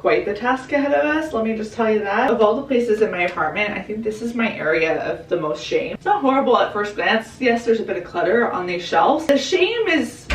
quite the task ahead of us, let me just tell you that. Of all the places in my apartment, I think this is my area of the most shame. It's not horrible at first glance. Yes, there's a bit of clutter on these shelves. The shame is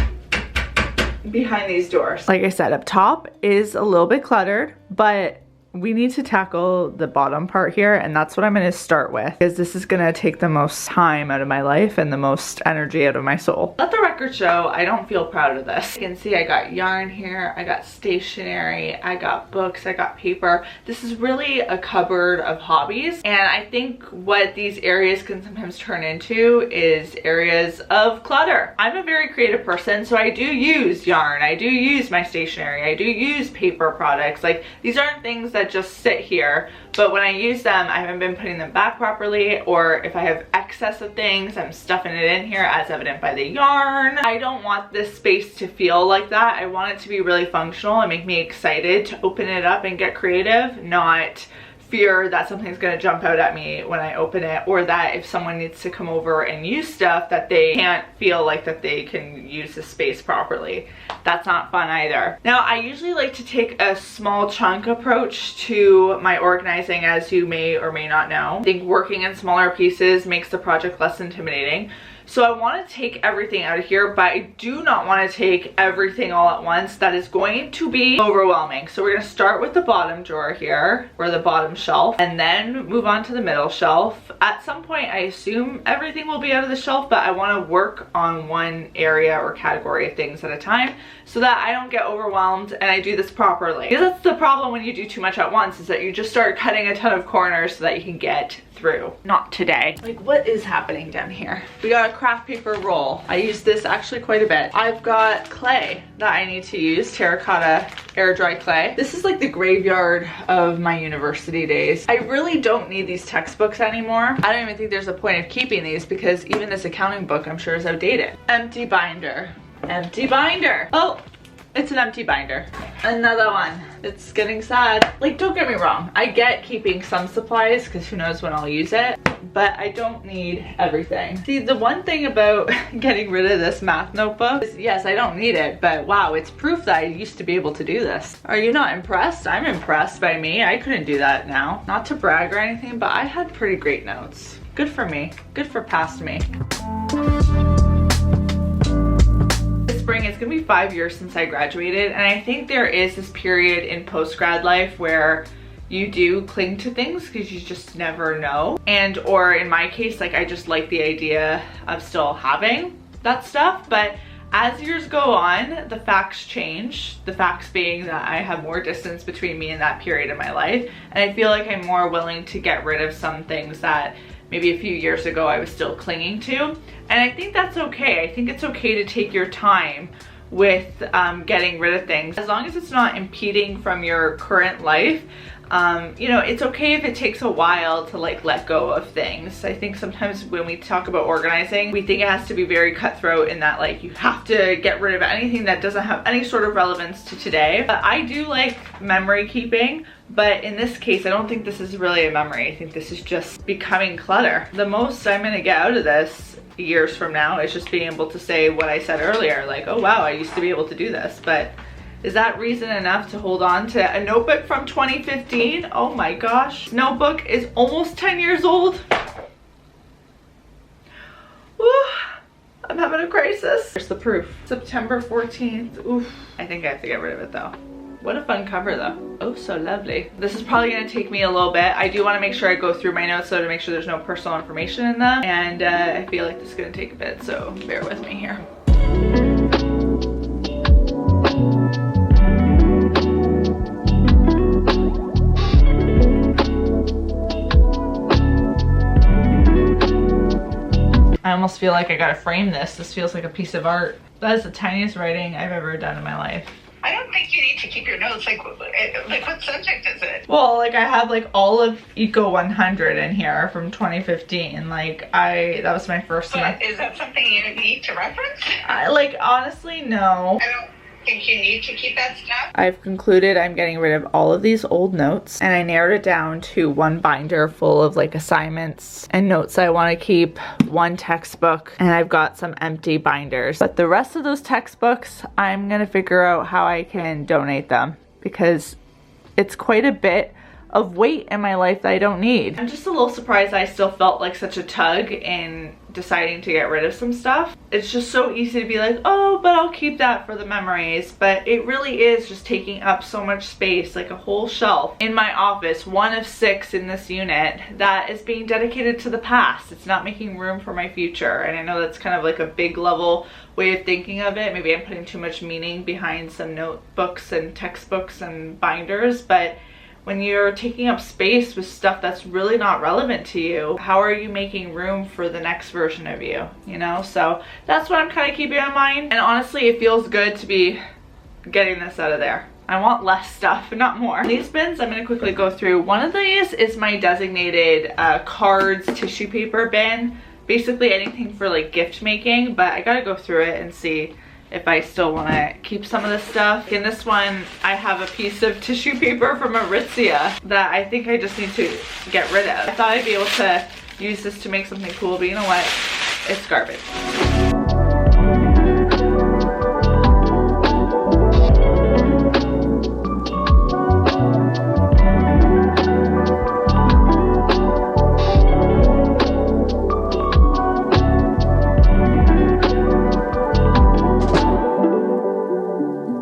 behind these doors. Like I said, up top is a little bit cluttered, but we need to tackle the bottom part here, and that's what I'm going to start with, because this is going to take the most time out of my life and the most energy out of my soul. Let the record show, I don't feel proud of this. You can see I got yarn here, I got stationery, I got books, I got paper. This is really a cupboard of hobbies, and I think what these areas can sometimes turn into is areas of clutter. I'm a very creative person, so I do use yarn, I do use my stationery, I do use paper products. Like, these aren't things that just sit here, but when I use them, I haven't been putting them back properly, or if I have excess of things, I'm stuffing it in here, as evident by the yarn. I don't want this space to feel like that. I want it to be really functional and make me excited to open it up and get creative, not fear that something's gonna jump out at me when I open it, or that if someone needs to come over and use stuff, that they can't feel like that they can use the space properly. That's not fun either. Now, I usually like to take a small chunk approach to my organizing, as you may or may not know. I think working in smaller pieces makes the project less intimidating. So I want to take everything out of here, but I do not want to take everything all at once. That is going to be overwhelming. So we're going to start with the bottom drawer here, or the bottom shelf, and then move on to the middle shelf. At some point, I assume everything will be out of the shelf, but I want to work on one area or category of things at a time so that I don't get overwhelmed and I do this properly. Because that's the problem when you do too much at once, is that you just start cutting a ton of corners so that you can get through. Not today. Like, what is happening down here? We got a craft paper roll. I use this actually quite a bit. I've got clay that I need to use, terracotta air dry clay. This is like the graveyard of my university days. I really don't need these textbooks anymore. I don't even think there's a point of keeping these, because even this accounting book I'm sure is outdated. Empty binder. Empty binder. Oh, it's an empty binder. Another one. It's getting sad. Like, don't get me wrong, I get keeping some supplies because who knows when I'll use it, but I don't need everything. See, the one thing about getting rid of this math notebook is, yes, I don't need it, but wow, it's proof that I used to be able to do this. Are you not impressed? I'm impressed by me. I couldn't do that now. Not to brag or anything, but I had pretty great notes. Good for me. Good for past me. It's gonna be 5 years since I graduated, and I think there is this period in post-grad life where you do cling to things because you just never know. And or in my case, like, I just like the idea of still having that stuff. But as years go on, the facts change. The facts being that I have more distance between me and that period in my life, and I feel like I'm more willing to get rid of some things that maybe a few years ago I was still clinging to. And I think that's okay. I think it's okay to take your time with getting rid of things, as long as it's not impeding from your current life. You know, it's okay if it takes a while to like let go of things. I think sometimes when we talk about organizing, we think it has to be very cutthroat in that, like, you have to get rid of anything that doesn't have any sort of relevance to today. But I do like memory keeping, but in this case, I don't think this is really a memory. I think this is just becoming clutter. The most I'm gonna get out of this years from now is just being able to say what I said earlier, like, oh wow, I used to be able to do this. But is that reason enough to hold on to a notebook from 2015? Oh my gosh. Notebook is almost 10 years old. Woo, I'm having a crisis. Here's the proof. September 14th. Oof. I think I have to get rid of it though. What a fun cover though. Oh, so lovely. This is probably gonna take me a little bit. I do wanna make sure I go through my notes though to make sure there's no personal information in them. And I feel like this is gonna take a bit, so bear with me here. I almost feel like I gotta frame this. This feels like a piece of art. That is the tiniest writing I've ever done in my life. I don't think you need to keep your notes. Like what subject is it? Well, like, I have like all of Eco 100 in here from 2015. Like, that was my first one. Is that something you need to reference? Like, honestly, no. I don't think you need to keep that stuff. I've concluded I'm getting rid of all of these old notes, and I narrowed it down to one binder full of like assignments and notes I want to keep, one textbook, and I've got some empty binders. But the rest of those textbooks, I'm gonna figure out how I can donate them, because it's quite a bit of weight in my life that I don't need. I'm just a little surprised I still felt like such a tug in deciding to get rid of some stuff. It's just so easy to be like, oh, but I'll keep that for the memories. But it really is just taking up so much space, like a whole shelf in my office, one of 6 in this unit, that is being dedicated to the past. It's not making room for my future. And I know that's kind of like a big level way of thinking of it. Maybe I'm putting too much meaning behind some notebooks and textbooks and binders, but when you're taking up space with stuff that's really not relevant to you, how are you making room for the next version of you, you know? So that's what I'm kind of keeping in mind. And honestly, it feels good to be getting this out of there. I want less stuff, not more. These bins, I'm gonna quickly go through. One of these is my designated cards tissue paper bin. Basically anything for like gift making, but I gotta go through it and see if I still want to keep some of this stuff. In this one, I have a piece of tissue paper from Aritzia that I think I just need to get rid of. I thought I'd be able to use this to make something cool, but you know what? It's garbage.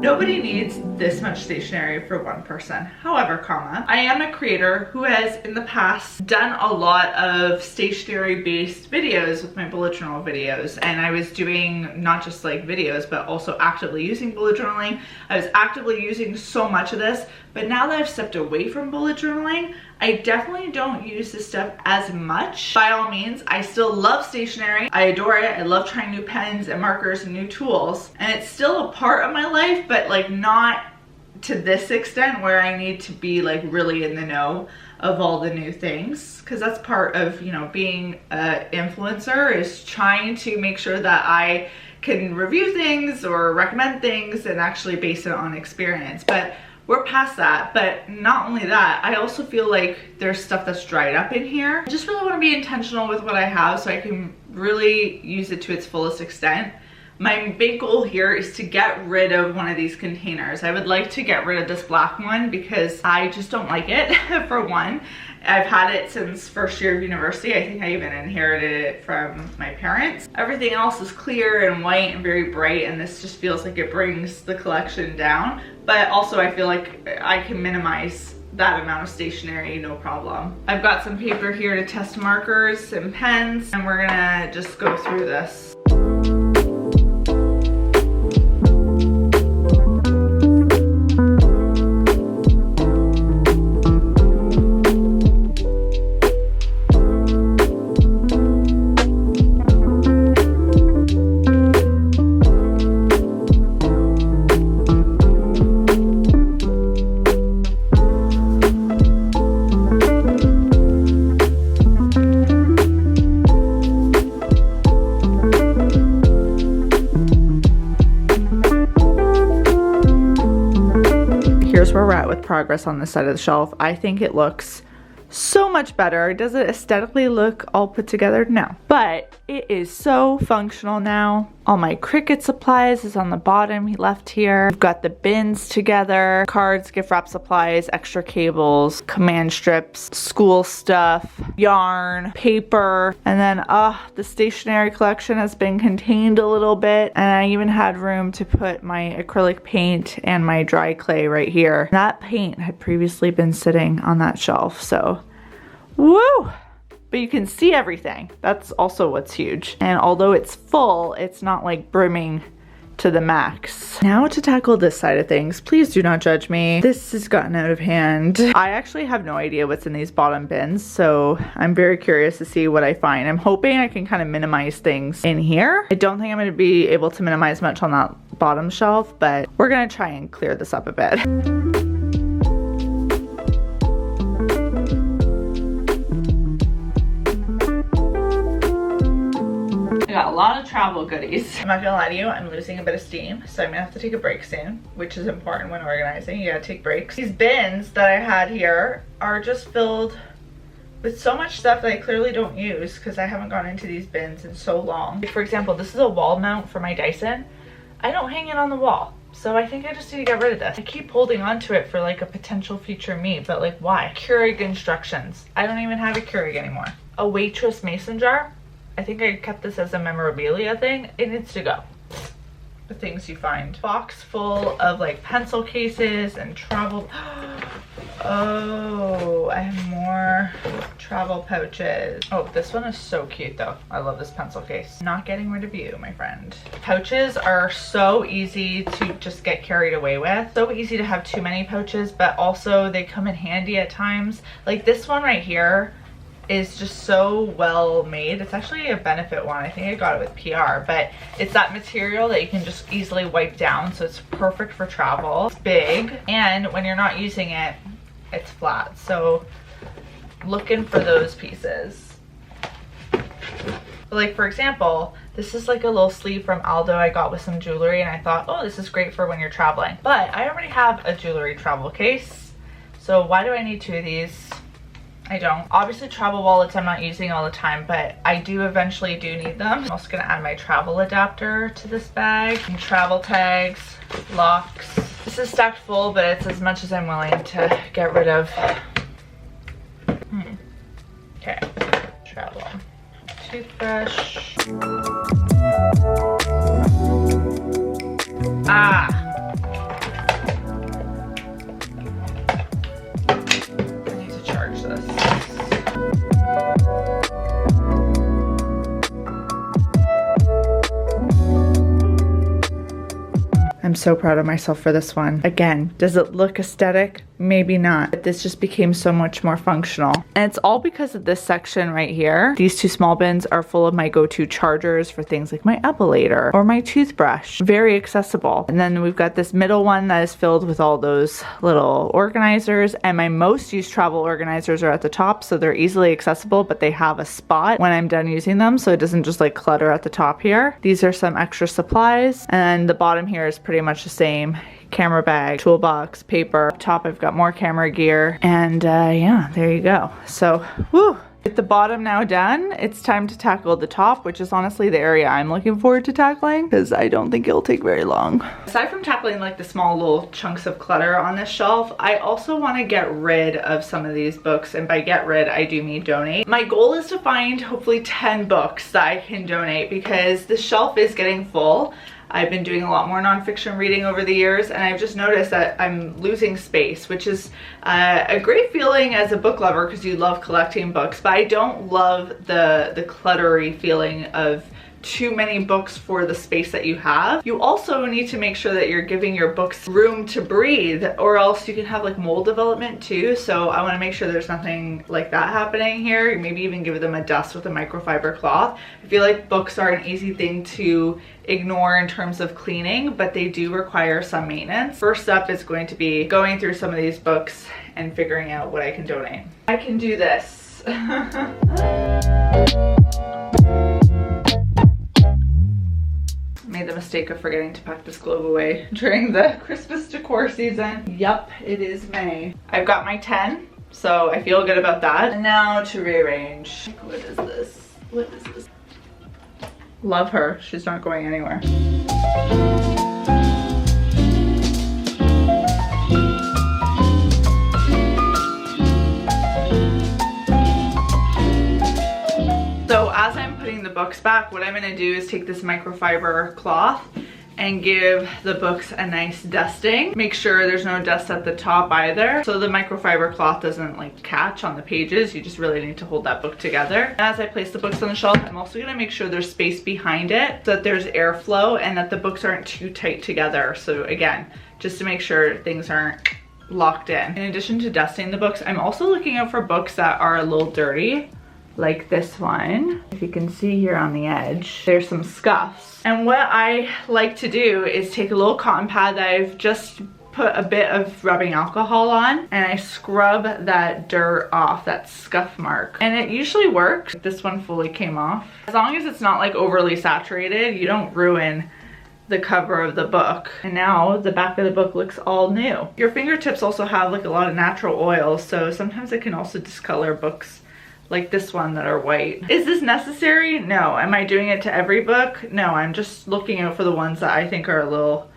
Nobody needs this much stationery for one person. However, I am a creator who has in the past done a lot of stationery based videos with my bullet journal videos, and I was doing not just like videos but also actively using bullet journaling. I was actively using so much of this, but now that I've stepped away from bullet journaling, I definitely don't use this stuff as much. By all means, I still love stationery. I adore it. I love trying new pens and markers and new tools. And it's still a part of my life, but like not to this extent where I need to be like really in the know of all the new things. Because that's part of, you know, being an influencer, is trying to make sure that I can review things or recommend things and actually base it on experience. But we're past that. But not only that, I also feel like there's stuff that's dried up in here. I just really want to be intentional with what I have so I can really use it to its fullest extent. My big goal here is to get rid of one of these containers. I would like to get rid of this black one because I just don't like it, for one. I've had it since first year of university. I think I even inherited it from my parents. Everything else is clear and white and very bright, and this just feels like it brings the collection down. But also I feel like I can minimize that amount of stationery, no problem. I've got some paper here to test markers and pens, and we're gonna just go through this. Here's where we're at with progress on this side of the shelf. I think it looks so much better. Does it aesthetically look all put together? No. But it is so functional now. All my Cricut supplies is on the bottom left here. We've got the bins together, cards, gift wrap supplies, extra cables, command strips, school stuff, yarn, paper, and then the stationery collection has been contained a little bit, and I even had room to put my acrylic paint and my dry clay right here. That paint had previously been sitting on that shelf, so woo! But you can see everything. That's also what's huge. And although it's full, it's not like brimming to the max. Now to tackle this side of things. Please do not judge me. This has gotten out of hand. I actually have no idea what's in these bottom bins, so I'm very curious to see what I find. I'm hoping I can kind of minimize things in here. I don't think I'm going to be able to minimize much on that bottom shelf, but we're going to try and clear this up a bit. Got a lot of travel goodies. I'm not gonna lie to you, I'm losing a bit of steam, so I'm gonna have to take a break soon, which is important when organizing. You gotta take breaks. These bins that I had here are just filled with so much stuff that I clearly don't use because I haven't gone into these bins in so long. For example, this is a wall mount for my Dyson. I don't hang it on the wall, So I think I just need to get rid of this. I keep holding on to it for like a potential future me, but like why? Keurig instructions. I don't even have a Keurig anymore. A waitress mason jar. I think I kept this as a memorabilia thing. It needs to go. The things you find. Box full of like pencil cases and travel. Oh, I have more travel pouches. Oh, this one is so cute though. I love this pencil case. Not getting rid of you, my friend. Pouches are so easy to just get carried away with. So easy to have too many pouches, but also they come in handy at times. Like this one right here is just so well made. It's actually a Benefit one. I think I got it with PR, but it's that material that you can just easily wipe down, so it's perfect for travel. It's big, and when you're not using it, it's flat. So looking for those pieces. Like for example, this is like a little sleeve from Aldo I got with some jewelry, and I thought, oh, this is great for when you're traveling. But I already have a jewelry travel case, so why do I need two of these? I don't. Obviously travel wallets I'm not using all the time, but I do eventually need them. I'm also gonna add my travel adapter to this bag, and travel tags, locks. This is stacked full, but it's as much as I'm willing to get rid of. Okay, travel. Toothbrush. Ah! I'm so proud of myself for this one. Again, does it look aesthetic? Maybe not, but this just became so much more functional. And it's all because of this section right here. These two small bins are full of my go-to chargers for things like my epilator or my toothbrush. Very accessible. And then we've got this middle one that is filled with all those little organizers, and my most used travel organizers are at the top, so they're easily accessible, but they have a spot when I'm done using them, so it doesn't just like clutter at the top here. These are some extra supplies, and the bottom here is pretty much the same. Camera bag, toolbox, paper. Up top I've got more camera gear, and yeah, there you go. So, woo! With the bottom now done, it's time to tackle the top, which is honestly the area I'm looking forward to tackling, because I don't think it'll take very long. Aside from tackling like the small little chunks of clutter on this shelf, I also want to get rid of some of these books, and by get rid, I do mean donate. My goal is to find hopefully 10 books that I can donate, because the shelf is getting full. I've been doing a lot more nonfiction reading over the years, and I've just noticed that I'm losing space, which is a great feeling as a book lover because you love collecting books, but I don't love the cluttery feeling of too many books for the space that you have. You also need to make sure that you're giving your books room to breathe, or else you can have like mold development too. So I want to make sure there's nothing like that happening here. Maybe even give them a dust with a microfiber cloth. I feel like books are an easy thing to ignore in terms of cleaning, but they do require some maintenance. First up is going to be going through some of these books and figuring out what I can donate. I can do this. Made the mistake of forgetting to pack this globe away during the Christmas decor season. Yup, it is May. I've got my 10, so I feel good about that. And now to rearrange. What is this? What is this? Love her. She's not going anywhere. So as I'm putting the books back, what I'm going to do is take this microfiber cloth and give the books a nice dusting. Make sure there's no dust at the top either, so the microfiber cloth doesn't like catch on the pages. You just really need to hold that book together. And as I place the books on the shelf, I'm also going to make sure there's space behind it so that there's airflow and that the books aren't too tight together. So again, just to make sure things aren't locked in. In addition to dusting the books, I'm also looking out for books that are a little dirty, like this one. If you can see here on the edge, there's some scuffs. And what I like to do is take a little cotton pad that I've just put a bit of rubbing alcohol on, and I scrub that dirt off, that scuff mark. And it usually works. This one fully came off. As long as it's not like overly saturated, you don't ruin the cover of the book. And now the back of the book looks all new. Your fingertips also have like a lot of natural oils, so sometimes it can also discolor books like this one that are white. Is this necessary? No. Am I doing it to every book? No, I'm just looking out for the ones that I think are a little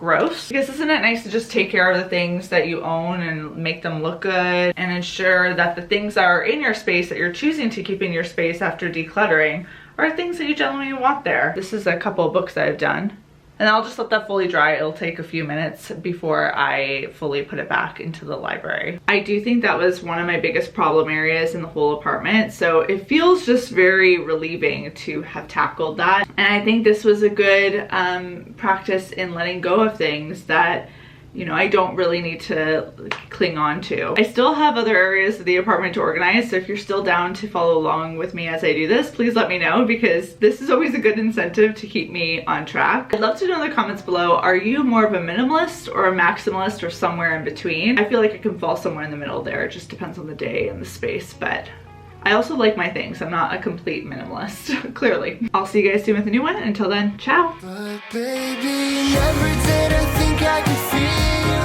gross. Because isn't it nice to just take care of the things that you own and make them look good and ensure that the things that are in your space that you're choosing to keep in your space after decluttering are things that you genuinely want there. This is a couple of books that I've done. And I'll just let that fully dry. It'll take a few minutes before I fully put it back into the library. I do think that was one of my biggest problem areas in the whole apartment. So it feels just very relieving to have tackled that. And I think this was a good practice in letting go of things that, you know, I don't really need to cling on to. I still have other areas of the apartment to organize, so if you're still down to follow along with me as I do this, please let me know, because this is always a good incentive to keep me on track. I'd love to know in the comments below, are you more of a minimalist or a maximalist or somewhere in between? I feel like I can fall somewhere in the middle there. It just depends on the day and the space, but I also like my things. I'm not a complete minimalist, clearly. I'll see you guys soon with a new one. Until then, ciao. But baby, never did I think I could feel